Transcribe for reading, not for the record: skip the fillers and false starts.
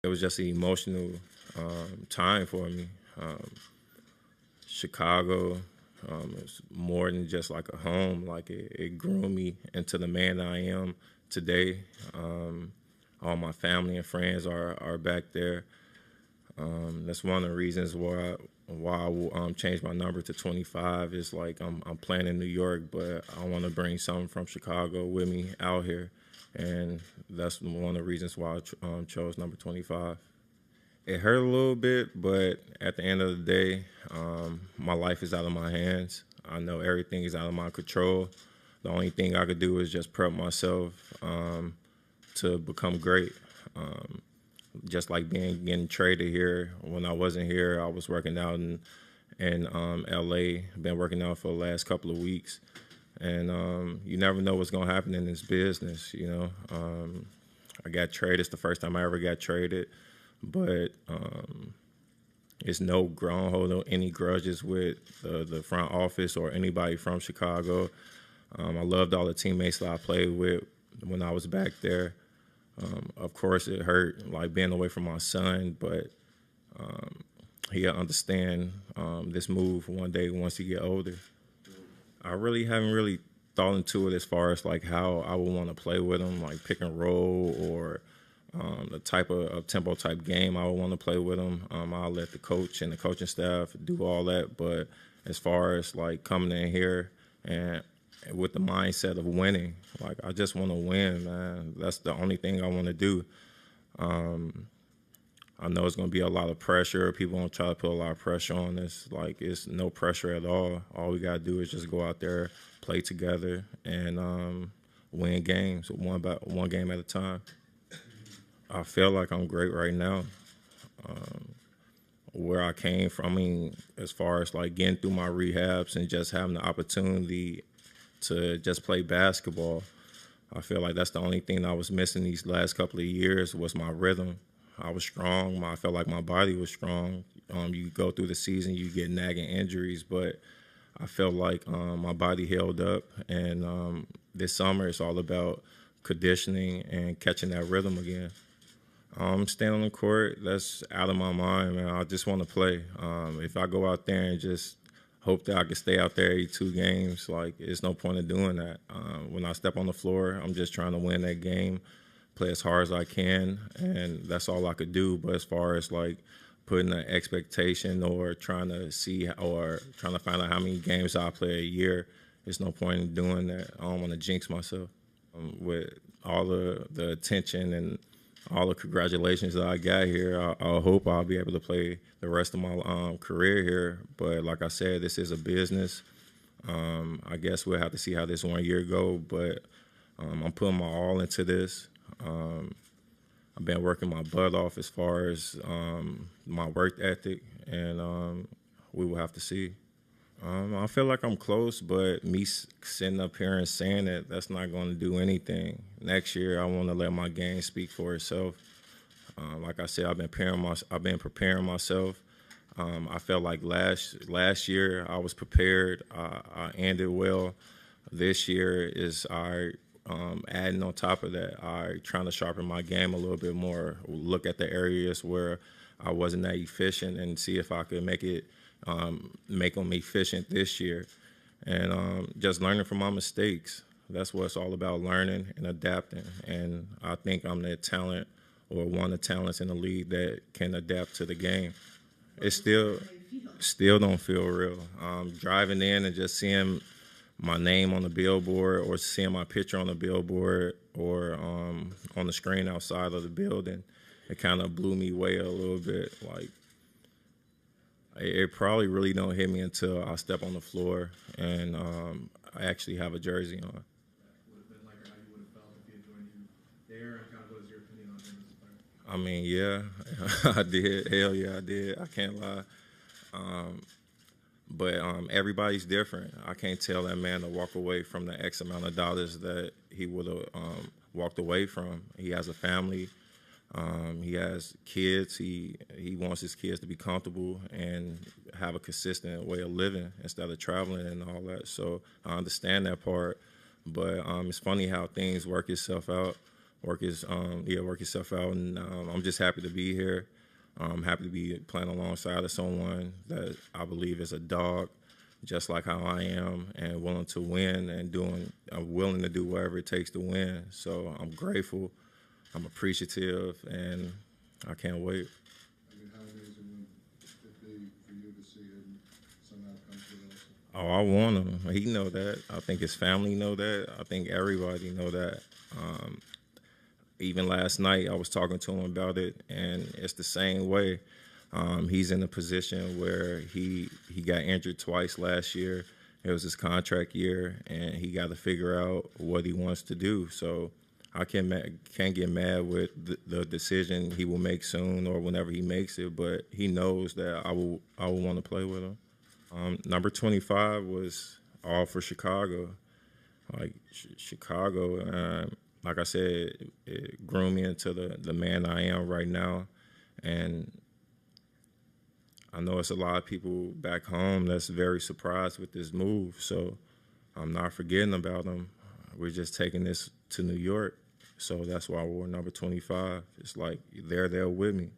It was just an emotional time for me. Chicago is more than just like a home. Like it grew me into the man that I am today. All my family and friends are back there. That's one of the reasons why I changed my number to 25. Is like I'm playing in New York, but I want to bring something from Chicago with me out here, and that's one of the reasons why I chose number 25. It hurt a little bit, but at the end of the day, my life is out of my hands. I know everything is out of my control. The only thing I could do is just prep myself to become great. Just like getting traded here. When I wasn't here, I was working out in LA. Been working out for the last couple of weeks, and you never know what's gonna happen in this business. I got traded. It's the first time I ever got traded, but it's no no any grudges with the front office or anybody from Chicago. I loved all the teammates that I played with when I was back there. Of course, it hurt, like being away from my son, but he'll understand this move one day once he get older. I really haven't really thought into it as far as like how I would want to play with him, like pick and roll or the type of tempo type game I would want to play with him. I'll let the coach and the coaching staff do all that, but as far as like coming in here and with the mindset of winning. Like, I just want to win, man. That's the only thing I want to do. I know it's going to be a lot of pressure. People going to try to put a lot of pressure on us. Like, it's no pressure at all. All we got to do is just go out there, play together, and win games one game at a time. I feel like I'm great right now. Where I came from, I mean, as far as like getting through my rehabs and just having the opportunity to just play basketball. I feel like that's the only thing I was missing these last couple of years was my rhythm. I was strong. I felt like my body was strong. You go through the season, you get nagging injuries, but I felt like my body held up. And this summer, it's all about conditioning and catching that rhythm again. Staying on the court, that's out of my mind, man. I just want to play. If I go out there and just hope that I can stay out there 82 games, like, it's no point in doing that. When I step on the floor, I'm just trying to win that game, play as hard as I can, and that's all I could do. But as far as, like, putting an expectation or trying to find out how many games I play a year, there's no point in doing that. I don't want to jinx myself. With all the attention and all the congratulations that I got here, I hope I'll be able to play the rest of my career here. But like I said, this is a business. I guess we'll have to see how this 1 year go. But I'm putting my all into this. I've been working my butt off as far as my work ethic, and we will have to see. I feel like I'm close, but me sitting up here and saying that, that's not going to do anything. Next year, I want to let my game speak for itself. Like I said, I've been preparing myself. I felt like last year I was prepared. I ended well. This year is adding on top of that. Trying to sharpen my game a little bit more. Look at the areas where I wasn't that efficient and see if I could make them efficient this year. And just learning from my mistakes. That's what it's all about, learning and adapting. And I think I'm the talent or one of the talents in the league that can adapt to the game. It still don't feel real. Driving in and just seeing my name on the billboard or seeing my picture on the billboard or on the screen outside of the building, it kind of blew me away a little bit. Like, it probably really don't hit me until I step on the floor and I actually have a jersey on. Would have been like how you would have felt if he had joined you there, and kind of what is your opinion on him as a player? I mean, yeah, I did. Hell yeah, I did. I can't lie. But everybody's different. I can't tell that man to walk away from the X amount of dollars that he would have walked away from. He has a family. He has kids. He wants his kids to be comfortable and have a consistent way of living instead of traveling and all that. So I understand that part. But it's funny how things work itself out. work yourself out. And I'm just happy to be here. I'm happy to be playing alongside of someone that I believe is a dog, just like how I am, and willing to win and I'm willing to do whatever it takes to win. So I'm grateful, I'm appreciative, and I can't wait. I mean, how amazing would it be for you to see him somehow come through also? Oh, I want him. He know that. I think his family know that. I think everybody know that. Even last night, I was talking to him about it, and it's the same way. He's in a position where he got injured twice last year. It was his contract year, and he got to figure out what he wants to do. So I can't get mad with the decision he will make soon or whenever he makes it. But he knows that I will want to play with him. Number 25 was all for Chicago. Like Chicago, like I said, it groomed me into the man I am right now, and I know it's a lot of people back home that's very surprised with this move. So I'm not forgetting about them. We're just taking this to New York, so that's why I wore number 25. It's like they're there with me.